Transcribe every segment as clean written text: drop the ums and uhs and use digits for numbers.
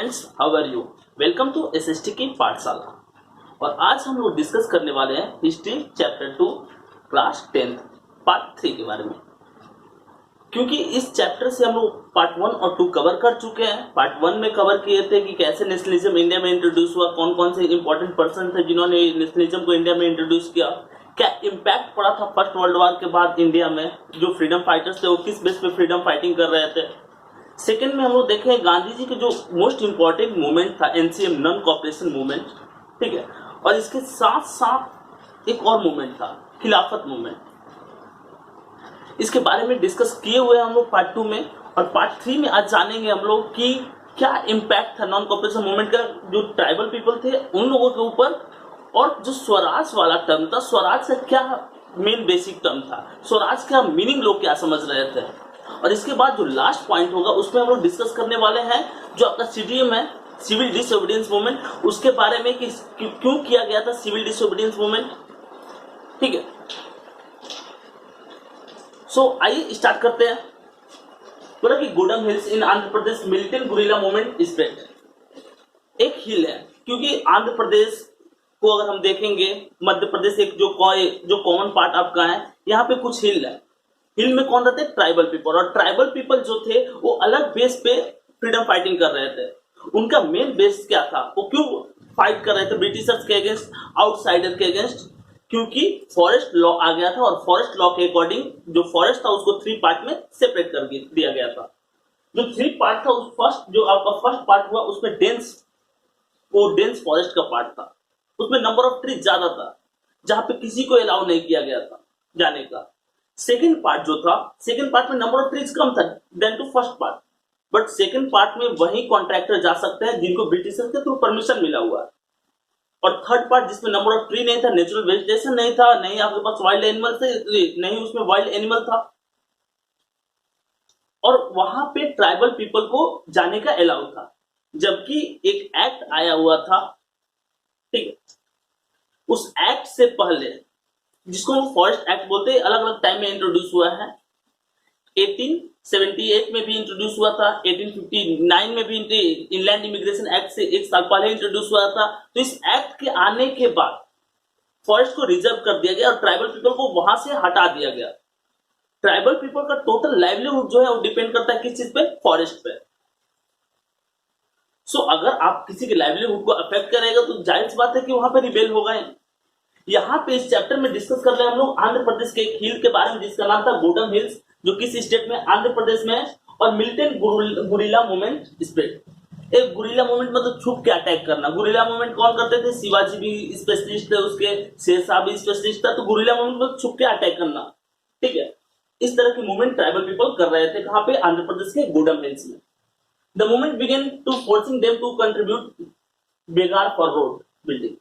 Friends, how are you? Welcome to SST की पाठशाला। और आज हम लोग डिस्कस करने वाले हैं हिस्ट्री चैप्टर 2 क्लास 10 पार्ट 3 के बारे में। क्योंकि इस चैप्टर से हम लोग पार्ट 1 और 2 कवर कर चुके हैं। पार्ट 1 में कवर किए थे कि कैसे नेशनलिज्म इंडिया में इंट्रोड्यूस हुआ, कौन कौन से इंपॉर्टेंट पर्सन थे जिन्होंने नेशनलिज्म को इंडिया में इंट्रोड्यूस किया, क्या इम्पैक्ट पड़ा था फर्स्ट वर्ल्ड वॉर के बाद इंडिया में, जो फ्रीडम फाइटर्स थे वो किस बेस पे फ्रीडम फाइटिंग कर रहे थे। सेकेंड में हम लोग देखें गांधी जी के जो मोस्ट इंपॉर्टेंट मूवमेंट था एनसीएम, नॉन कॉपरेशन मूवमेंट, ठीक है। और इसके साथ साथ एक और मूवमेंट था खिलाफत मूवमेंट। इसके बारे में डिस्कस किए हुए हम लोग पार्ट 2 में, और पार्ट 3 में आज जानेंगे हम लोग कि क्या इम्पैक्ट था नॉन कॉपरेशन मूवमेंट का जो ट्राइबल पीपल थे उन लोगों के ऊपर, और जो स्वराज वाला टर्म था, स्वराज का क्या मेन बेसिक टर्म था, स्वराज का मीनिंग लोग क्या समझ रहे थे। और इसके बाद जो लास्ट पॉइंट होगा उसमें हम लोग डिस्कस करने वाले हैं जो आपका सीडीएम है, सिविल डिसोबीडियंस मूवमेंट, उसके बारे में कि क्यों किया गया था सिविल डिसोबीडियंस मूवमेंट, ठीक है। सो आइए स्टार्ट करते हैं। बोला कि गोडम हिल्स इन Andhra Pradesh militant guerrilla movement spread. एक हिल है, क्योंकि आंध्र प्रदेश को अगर हम देखेंगे, मध्य प्रदेश एक जो कॉमन पार्ट आपका है, यहाँ पे कुछ हिल है। हिल में कौन रहते? Tribal people. और ट्राइबल पीपल जो थे वो अलग बेस पे फ्रीडम फाइटिंग कर रहे थे। उनका मेन बेस क्या था, वो क्यों फाइट कर रहे थे ब्रिटिशर्स के अगेंस्ट, आउटसाइडर के अगेंस्ट? क्योंकि फॉरेस्ट लॉ आ गया था, और फॉरेस्ट लॉ के अकॉर्डिंग जो फॉरेस्ट था उसको 3 पार्ट में सेपरेट कर दिया गया था। जो 3 पार्ट था, उस फर्स्ट जो आपका फर्स्ट पार्ट हुआ उसमें डेंस फॉरेस्ट का पार्ट था, उसमें नंबर ऑफ ट्रीज ज्यादा था, जहां पे किसी को अलाउ नहीं किया गया था जाने का। सेकेंड पार्ट जो था, सेकेंड पार्ट में नंबर ऑफ ट्रीज कम था then to first part, but second part में वही कॉन्ट्रैक्टर जा सकते हैं जिनको ब्रिटिशर्स के थ्रू परमिशन मिला हुआ है। और थर्ड पार्ट जिसमें नंबर ऑफ ट्री नहीं था, नेचुरल वेजिटेशन नहीं था, नहीं आपके पास वाइल्ड एनिमल थे, नहीं उसमें वाइल्ड एनिमल था, और वहां पे ट्राइबल पीपल को जाने का अलाउ था। जबकि एक एक्ट आया हुआ था, ठीक है, उस एक्ट से पहले, जिसको हम फॉरेस्ट एक्ट बोलते हैं, अलग अलग टाइम में इंट्रोड्यूस हुआ है। 1878 में भी इंट्रोड्यूस हुआ था, 1859 में भी इनलैंड इमिग्रेशन एक्ट से 1 साल पहले इंट्रोड्यूस हुआ था। तो इस एक्ट के आने के बाद फॉरेस्ट को रिजर्व कर दिया गया और ट्राइबल पीपल को वहां से हटा दिया गया। ट्राइबल पीपल का टोटल लाइवलीहुड जो है वो डिपेंड करता है किस चीज पे? फॉरेस्ट पे। सो अगर आप किसी के लाइवलीहुड को अफेक्ट करेगा तो जाहिर सी बात है कि वहां पे रिबेल होगा। यहाँ पे इस चैप्टर में डिस्कस कर रहे हैं हम लोग आंध्र प्रदेश के एक हिल के बारे में जिसका नाम था गोडम हिल्स, जो किस स्टेट में? आंध्र प्रदेश में है। और मिलिटेंट गुरिल्ला मूवमेंट स्प्रेड। एक गुरिल्ला मूवमेंट मतलब छुप के अटैक करना। गुरिल्ला मूवमेंट कौन करते थे? शिवाजी भी स्पेशलिस्ट थे, उसके शेरशाह भी स्पेशलिस्ट था। तो गुरिल्ला मूवमेंट मतलब छुप के अटैक करना, ठीक है। इस तरह की मूवमेंट ट्राइबल पीपल कर रहे थे। कहां पे? आंध्र प्रदेश के गोडम हिल्स में। The movement began to forcing them to contribute begar for road building.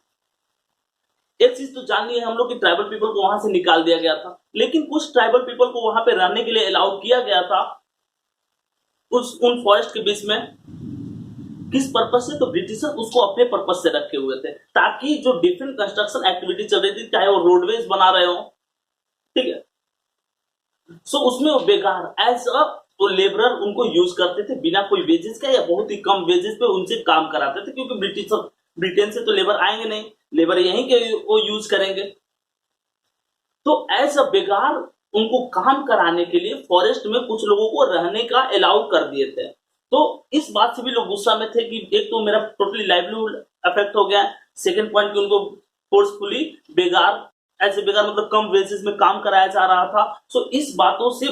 एक चीज तो जाननी है हम लोग कि ट्राइबल पीपल को वहां से निकाल दिया गया था, लेकिन कुछ ट्राइबल पीपल को वहां पे रहने के लिए अलाउ किया गया था उन फॉरेस्ट के बीच में। किस पर्पज से? तो ब्रिटिशर उसको अपने पर्पज से रखे हुए थे, ताकि जो डिफरेंट कंस्ट्रक्शन एक्टिविटी चल रही थी, चाहे वो रोडवेज बना रहे हो, ठीक है, सो उसमें वो बेकार एज अ तो लेबरर उनको यूज करते थे बिना कोई वेजेस का, या बहुत ही कम वेजेस पे उनसे काम कराते थे, क्योंकि ब्रिटेन से तो लेबर आएंगे नहीं, लेबर यहीं के वो यूज करेंगे। तो एज अ बेगार उनको काम कराने के लिए फॉरेस्ट में कुछ लोगों को रहने का अलाउ कर दिए थे। तो इस बात से भी लोग गुस्सा में थे कि एक तो मेरा टोटली लाइवलीहुड अफेक्ट हो गया, सेकंड पॉइंट कि उनको फोर्सफुली बेगार, एज ए बेगार मतलब कम वेजेस में काम कराया जा रहा था। सो इस बातों से,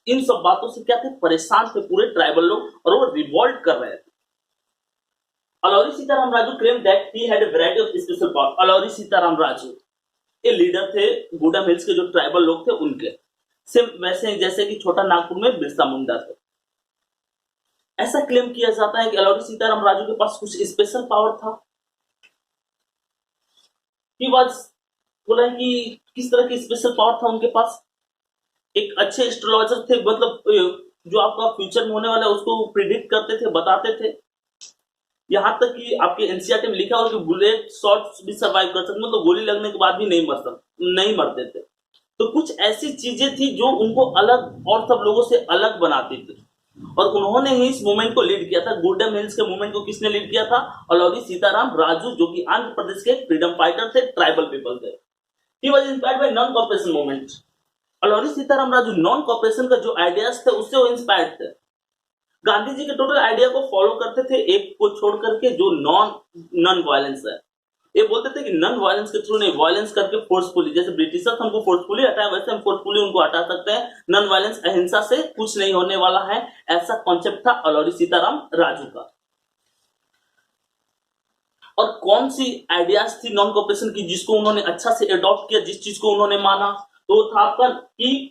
इन सब बातों से क्या थे? परेशान थे पूरे ट्राइबल लोग, और वो रिवॉल्ट कर रहे थे। अलौरी Sitarama Raju claimed that he had a variety of special power. अलौरी Sitarama Raju ये लीडर थे गोडम हिल्स के जो ट्राइबल लोग थे उनके, सेम वैसे जैसे कि छोटा नागपुर में बिरसा मुंडा थे। ऐसा क्लेम किया जाता है कि अलौरी सीताराम राजू के पास कुछ स्पेशल पावर था। बोला कि किस तरह की स्पेशल पावर था उनके पास? एक अच्छे एस्ट्रोलॉजर थे, मतलब जो आपका फ्यूचर में होने वाला है उसको प्रिडिक्ट करते थे, बताते थे। यहां तक कि आपके एनसीईआरटी में लिखा हो कि बुलेट शॉट्स भी सर्वाइव कर सकते, मतलब गोली लगने के बाद भी नहीं मरते थे। तो कुछ ऐसी चीजें थी जो उनको अलग और सब लोगों से अलग बनाती थी। और उन्होंने ही इस मूवमेंट को लीड किया था। गुडम हिल्स के मूवमेंट को किसने लीड किया था? अलौरी सीताराम राजू, जो कि आंध्र प्रदेश के फ्रीडम फाइटर थे, ट्राइबल पीपल थे। He was inspired by non cooperation movement. Alluri Sitarama Raju non cooperation का जो आइडियाज थे उससे वो इंस्पायर्ड थे। गांधी जी के टोटल आइडिया को फॉलो करते थे, एक को छोड़ करके जो नॉन वायलेंस है। ये बोलते थे कि नॉन वायलेंस के थ्रू नहीं, वायलेंस करके फोर्सफुली, जैसे ब्रिटिशर्स हमको फोर्सफुली हटाए वैसे हम फोर्सफुली उनको हटा सकते हैं। नॉन वायलेंस, अहिंसा से कुछ नहीं होने वाला है, ऐसा कॉन्सेप्ट था अलौरी सीताराम राजू का। और कौन सी आइडियाज थी नॉन कॉपरेशन की जिसको उन्होंने अच्छा से अडॉप्ट किया, जिस चीज को उन्होंने माना, तो था आपका कि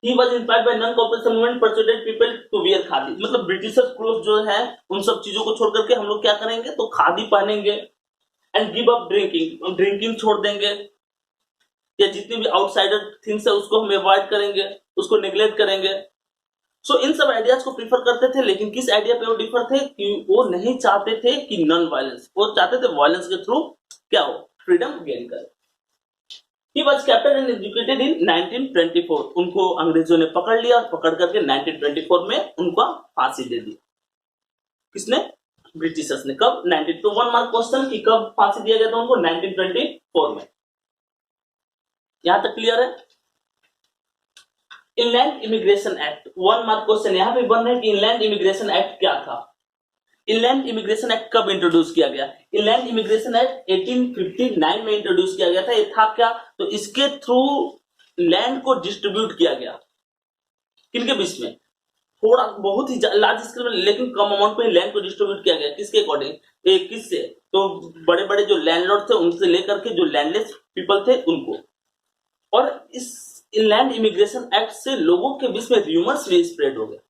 he was inspired by non-cooperation movement persuaded people to wear khadi. मतलब ब्रिटिशर्स क्लोथ जो है उन सब चीजों को छोड़ करके हम लोग क्या करेंगे, तो खादी पहनेंगे। एंड गिव अप ड्रिंकिंग, हम ड्रिंकिंग छोड़ देंगे, या जितनी भी आउटसाइडर थिंग्स है उसको हम अवॉइड करेंगे, उसको नेग्लेक्ट करेंगे। सो इन सब आइडियाज को प्रीफर करते थे, लेकिन किस आइडिया पे वो डिफर थे कि वो नहीं चाहते थे कि नॉन वायलेंस, वो चाहते थे वायलेंस के थ्रू क्या हो, फ्रीडम गेन करे। He was captured and executed in 1924। उनको अंग्रेजों ने पकड़ लिया और पकड़ करके 1924 में उनका फांसी दे दी। किसने? ब्रिटिशर्स ने। कब? 19। तो 1 मार्क क्वेश्चन कि कब फांसी दिया गया था उनको? 1924 में। यहां तक क्लियर है? Inland immigration act, 1 mark question यहां पे बन रहा है कि इनलैंड इमिग्रेशन एक्ट क्या था। इनलैंड इमिग्रेशन एक्ट कब इंट्रोड्यूस किया गया? इनलैंड इमिग्रेशन एक्ट 1859 में इंट्रोड्यूस किया गया था। ये था क्या? तो इसके थ्रू लैंड को डिस्ट्रीब्यूट किया गया। किनके बीच में? थोड़ा बहुत ही लार्ज स्केल में, लेकिन कम अमाउंट में लैंड को डिस्ट्रीब्यूट किया गया। किसके अकॉर्डिंग? किससे? तो बड़े बड़े जो लैंडलॉर्ड थे उनसे लेकर के जो लैंडलेस पीपल थे उनको। और इस इनलैंड इमिग्रेशन एक्ट से लोगों के बीच में र्यूमर्स भी स्प्रेड हो गए।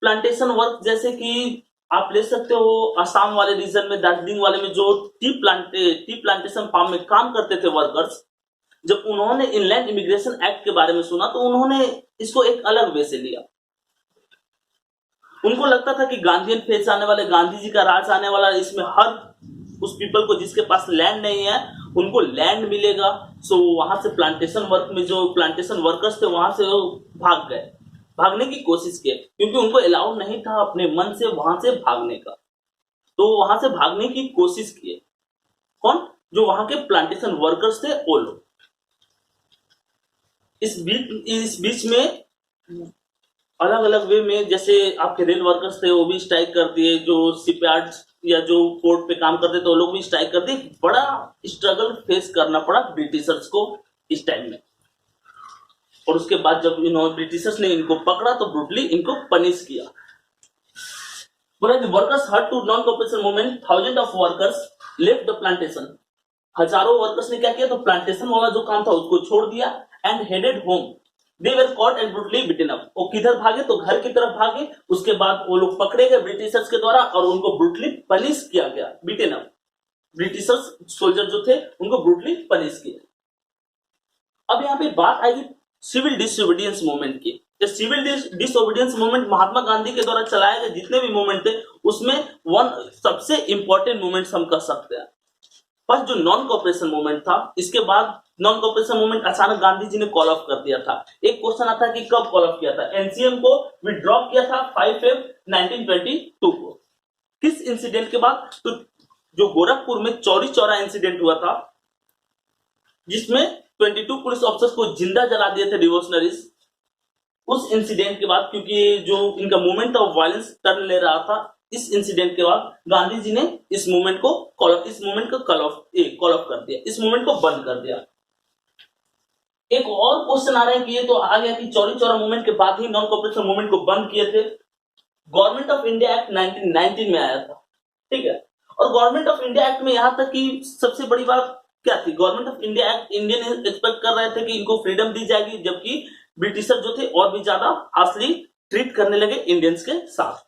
प्लांटेशन वर्क, जैसे कि आप ले सकते हो असम वाले रीजन में, दार्जिलिंग वाले में जो टी प्लांटेशन फार्म में काम करते थे वर्कर्स, जब उन्होंने इनलैंड इमिग्रेशन एक्ट के बारे में सुना तो उन्होंने इसको एक अलग वे से लिया। उनको लगता था कि गांधीयन फेज आने वाले, गांधी जी का राज आने वाला, इसमें हर उस पीपल को जिसके पास लैंड नहीं है उनको लैंड मिलेगा। सो वहां से प्लांटेशन वर्क में जो प्लांटेशन वर्कर्स थे वहां से वो भाग गए, भागने की कोशिश की, क्योंकि उनको अलाउ नहीं था अपने मन से वहां से भागने का। तो वहां से भागने की कोशिश किए। कौन? जो वहां के प्लांटेशन वर्कर्स थे वो लोग। इस बीच में अलग अलग वे में, जैसे आपके रेल वर्कर्स थे वो भी स्ट्राइक कर दिए, जो शिपयार्ड या जो पोर्ट पे काम करते थे वो लोग भी स्ट्राइक कर दिए। बड़ा स्ट्रगल फेस करना पड़ा ब्रिटिशर्स को इस टाइम में। और उसके बाद जब ब्रिटिशर्स ने इनको पकड़ा तो ब्रूटली इनको पनिश किया। Workers hurt to non cooperation movement, thousand of workers left the plantation. हजारों वर्कर्स ने क्या किया, तो प्लांटेशन वाला जो काम था उसको छोड़ दिया and headed home. They were caught and brutally bitten up. वो किधर भागे, तो घर की तरफ भागे। उसके बाद वो लोग पकड़े गए ब्रिटिशर्स के द्वारा और उनको ब्रूटली पनिश किया गया, बिटेन अप। ब्रिटिशर्स सोल्जर जो थे उनको ब्रूटली पनिश किया। अब यहाँ पे बात आएगी सिविल डिसोबीडियंस मूवमेंट की। Civil disobedience movement Mahatma Gandhi के द्वारा चलाए गए जितने भी मूवमेंट थे उसमें सबसे इंपॉर्टेंट मूवमेंट हम कर सकते हैं। फर्स्ट जो नॉन कॉपरेशन मूवमेंट था, इसके बाद नॉन कॉपरेशन मूवमेंट अचानक गांधी जी ने कॉल ऑफ कर दिया था। एक क्वेश्चन आता है कि कब कॉल ऑफ किया था? एनसीएम को विड्रॉ किया था 5 फरवरी 1922 को। किस इंसिडेंट के बाद? तो जो गोरखपुर में चौरी चौरा इंसिडेंट हुआ था जिसमें 22 पुलिस ऑफिसर्स को जिंदा जला दिए थे रिवोल्यूशनरीज। उस इंसिडेंट के बाद, क्योंकि जो इनका मूवमेंट था वायलेंस टर्न ले रहा था, इस इंसिडेंट के बाद गांधी जी ने इस मूवमेंट को कॉल ऑफ कर दिया, इस मूवमेंट को बंद कर दिया। एक और क्वेश्चन आ रहा है कि ये तो आ गया कि चौरी चौरा मूवमेंट के बाद ही नॉन कॉपरेशन मूवमेंट को बंद किए थे। गवर्नमेंट ऑफ इंडिया एक्ट 1919 में आया था, ठीक है। और गवर्नमेंट ऑफ इंडिया एक्ट में यहां तक कि सबसे बड़ी बात क्या थी, government of India act Indian expect कर रहे थे कि इनको फ्रीडम दी जाएगी, जबकि ब्रिटिशर जो थे और भी ज्यादा हार्शली ट्रीट करने लगे इंडियंस के साथ।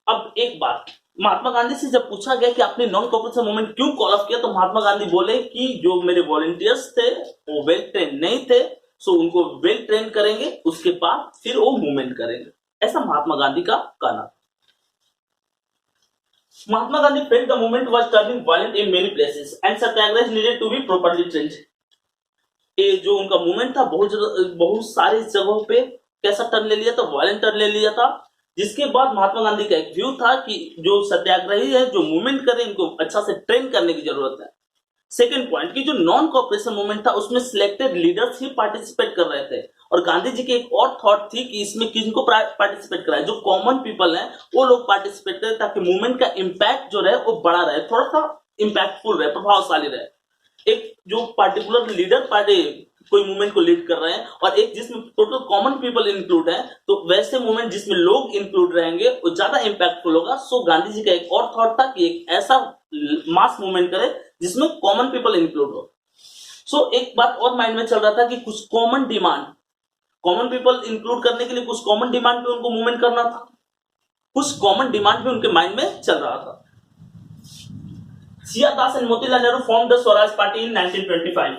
अब एक बात, महात्मा गांधी से जब पूछा गया कि आपने नॉन कॉपरेशन मूवमेंट क्यों कॉल ऑफ किया, तो महात्मा गांधी बोले कि जो मेरे वॉलंटियर्स थे वो वेल ट्रेन नहीं थे, सो उनको वेल ट्रेन करेंगे, उसके बाद फिर वो मूवमेंट करेंगे। ऐसा महात्मा गांधी का कहना। Mahatma Gandhi felt the movement was turning violent in many places and satyagrahs needed to be properly trained. ये जो उनका मूवमेंट था बहुत सारी जगहों पे कैसा टर्न ले लिया था, वायलेंट टर्न ले लिया था। जिसके बाद महात्मा गांधी का एक व्यू था कि जो सत्याग्रही है, जो मूवमेंट करे, इनको अच्छा से ट्रेन करने की जरूरत है। सेकेंड पॉइंट की जो नॉन कॉपरेशन मूवमेंट था उसमें सिलेक्टेड लीडर्स ही पार्टिसिपेट कर रहे थे, और गांधी जी की एक और थॉट थी कि इसमें किनको पार्टिसिपेट कराए, जो कॉमन पीपल हैं वो लोग पार्टिसिपेट करें, ताकि मूवमेंट का इम्पैक्ट जो रहे वो बड़ा रहे, थोड़ा सा इम्पैक्टफुल रहे, प्रभावशाली रहे। एक जो पार्टिकुलर लीडर पार्टी कोई मूवमेंट को लीड कर रहे हैं और एक जिसमें टोटल कॉमन पीपल इंक्लूड है, तो वैसे मूवमेंट जिसमें लोग इंक्लूड रहेंगे वो ज्यादा इंपैक्टफुल होगा। सो गांधी जी का एक और थॉट था कि एक ऐसा मास मूवमेंट करे जिसमें कॉमन पीपल इंक्लूड हो। सो एक बात और माइंड में चल रहा था कि कुछ common demand, common people include करने के लिए कुछ कॉमन डिमांड पे उनको मूवमेंट करना था, कुछ कॉमन डिमांड भी उनके माइंड में चल रहा था। C R Das and Motilal Nehru form the Swaraj party in 1925।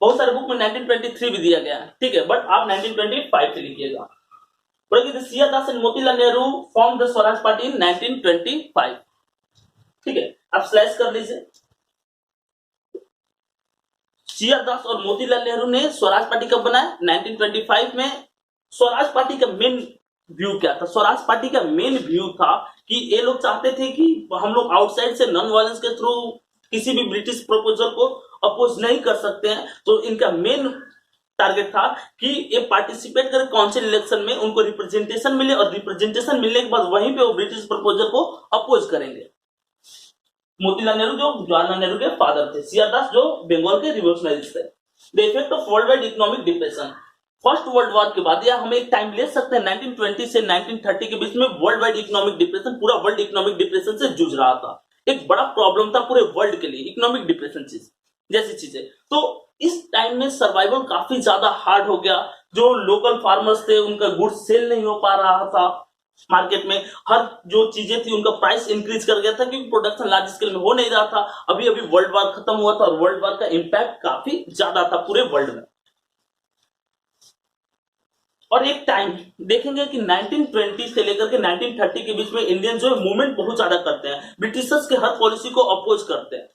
बहुत सारे बुक में 1923 भी दिया गया है, ठीक है, बट आप 1925 से लिखिएगा। C R Das and Motilal Nehru form the Swaraj party in 1925, ठीक है, आप स्लैश कर लीजिए। सिया दास और मोतीलाल नेहरू ने स्वराज पार्टी कब बनाया? 1925 में। स्वराज पार्टी का मेन व्यू क्या था? स्वराज पार्टी का मेन व्यू था कि ये लोग चाहते थे कि हम लोग आउटसाइड से नॉन वायलेंस के थ्रू किसी भी ब्रिटिश प्रपोजल को अपोज नहीं कर सकते हैं, तो इनका मेन टारगेट था कि ये पार्टिसिपेट करें काउंसिल इलेक्शन में, उनको रिप्रेजेंटेशन मिले, और रिप्रेजेंटेशन मिलने के बाद वहीं पे वो ब्रिटिश प्रपोजल को अपोज करेंगे। मोतीलाल नेहरू जो जवाहरलाल नेहरू के फादर थे, सिया दास जो बंगाल के रिवोल्यूशनरीज थे। The effect of world wide economic depression, first world war के बाद, या हम एक टाइम ले सकते हैं 1920 से 1930 के बीच में वर्ल्ड वाइड इकोनॉमिक डिप्रेशन, पूरा वर्ल्ड इकोनॉमिक डिप्रेशन से जूझ रहा था। एक बड़ा प्रॉब्लम था पूरे वर्ल्ड के लिए इकोनॉमिक डिप्रेशन चीज जैसी चीजें। तो इस टाइम में सर्वाइवल काफी ज्यादा हार्ड हो गया। जो लोकल फार्मर्स थे उनका गुड्स सेल नहीं हो पा रहा था मार्केट में, हर जो चीजें थी उनका प्राइस इंक्रीज कर गया था क्योंकि प्रोडक्शन लार्ज स्केल में हो नहीं रहा था। अभी अभी वर्ल्ड वॉर खत्म हुआ था और वर्ल्ड वॉर का इंपैक्ट काफी ज्यादा था पूरे वर्ल्ड में। और एक टाइम देखेंगे कि 1920 से लेकर के 1930 के बीच में इंडियन जो है मूवमेंट बहुत ज्यादा करते हैं, ब्रिटिशर्स के हर पॉलिसी को अपोज करते हैं।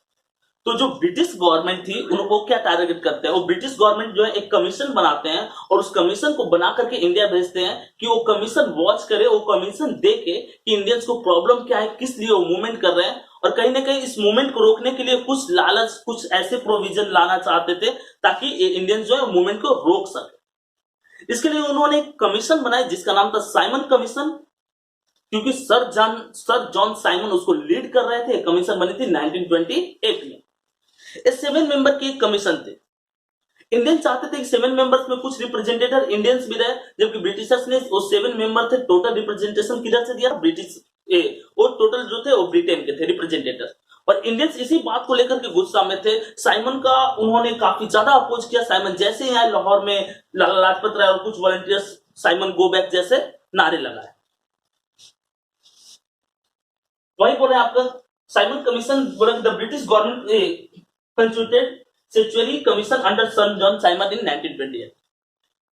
तो जो ब्रिटिश गवर्नमेंट थी उनको क्या टारगेट करते हैं? वो ब्रिटिश गवर्नमेंट जो है एक कमीशन बनाते हैं और उस कमीशन को बना करके इंडिया भेजते हैं कि वो कमीशन वॉच करे, वो कमीशन देखे कि इंडियंस को प्रॉब्लम क्या है, किस लिए वो मूवमेंट कर रहे हैं, और कहीं ना कहीं इस मूवमेंट को रोकने के लिए कुछ लालच, कुछ ऐसे प्रोविजन लाना चाहते थे ताकि इंडियंस जो है मूवमेंट को रोक सके। इसके लिए उन्होंने एक कमीशन बनाई जिसका नाम था साइमन कमीशन, क्योंकि सर जॉन साइमन उसको लीड कर रहे थे। कमीशन बनी थी 1928 में। 7 मेंबर की कमीशन थे। इंडियन चाहते थे कि 7 मेंबर्स में कुछ रिप्रेजेंटेटिव इंडियंस भी रहे, जबकि ब्रिटिशर्स ने वो 7 मेंबर थे टोटल रिप्रेजेंटेशन किधर से दिया? ब्रिटिश वो टोटल जो थे वो ब्रिटेन के थे रिप्रेजेंटेटिव, और इंडियंस इसी बात को लेकर के गुस्सा में थे। साइमन का उन्होंने काफी ज्यादा अपोज किया। साइमन जैसे ही आए लाहौर में, लाला लाजपत राय और कुछ वॉलंटियर्स साइमन गो बैक जैसे नारे लगाए। वही बोले आपका साइमन कमीशन बोले the British government constituted statutory commission under Sir John Simon in 1928।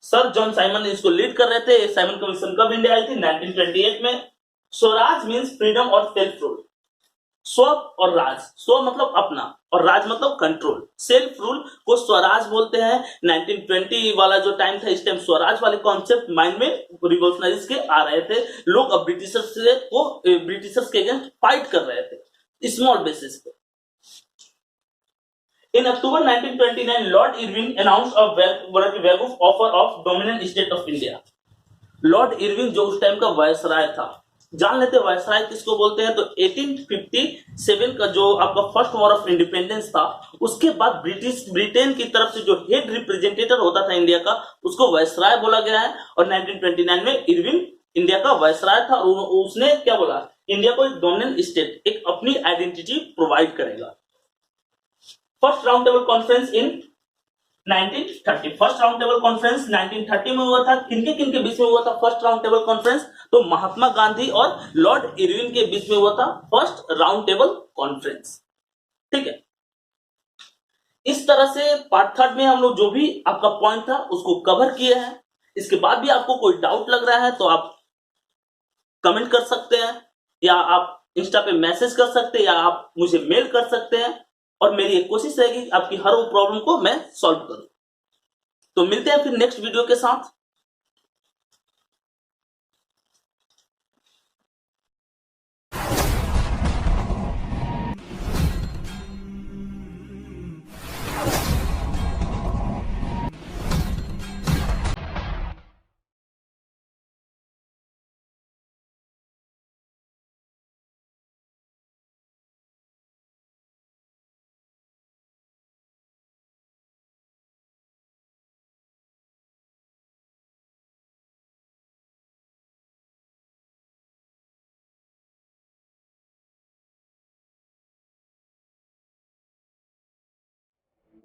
Sir John Simon इसको लीड कर रहे थे। साइमन कमीशन कब इंडिया आई थी? 1928 में। स्वराज मींस फ्रीडम और सेल्फ रूल। स्व और राज, स्व मतलब अपना और राज मतलब कंट्रोल। सेल्फ रूल को स्वराज बोलते हैं। 1920 वाला जो टाइम था, इस टाइम स्वराज वाले कॉन्सेप्ट माइंड में रिवोल्यूशनरीज के आ रहे थे। लोग अब ब्रिटिशर्स के अगेंस्ट फाइट कर रहे थे स्मॉल बेसिस पे। In October 1929, Lord Irving announced a vague offer of dominant state of India। Lord Irving जो उस टाइम का वायसराय था, जान लेते वायसराय किसको बोलते हैं? तो 1857 का जो आपका फर्स्ट वॉर ऑफ इंडिपेंडेंस था, उसके बाद ब्रिटेन की तरफ से जो हेड रिप्रेजेंटेटिव होता था इंडिया का, उसको वायसराय बोला गया है। और 1929 में इरविंग इंडिया का वायसराय था और उसने क्या बोला? इंडिया को एक डोमिनेंट स्टेट, एक अपनी आइडेंटिटी प्रोवाइड करेगा। First round table conference in 1930। First round table conference 1930 में हुआ था। किनके बीच में हुआ था फर्स्ट राउंड टेबल कॉन्फ्रेंस? तो महात्मा गांधी और लॉर्ड इरविन के बीच में हुआ था फर्स्ट राउंड टेबल कॉन्फ्रेंस, ठीक है। इस तरह से पार्ट थर्ड में हम लोग जो भी आपका पॉइंट था उसको कवर किए हैं। इसके बाद भी आपको कोई डाउट लग रहा है तो आप कमेंट कर सकते हैं या आप इंस्टा पे मैसेज कर सकते हैं या आप मुझे मेल कर सकते हैं, और मेरी एक कोशिश रहेगी आपकी हर वो प्रॉब्लम को मैं सॉल्व करूं। तो मिलते हैं फिर नेक्स्ट वीडियो के साथ।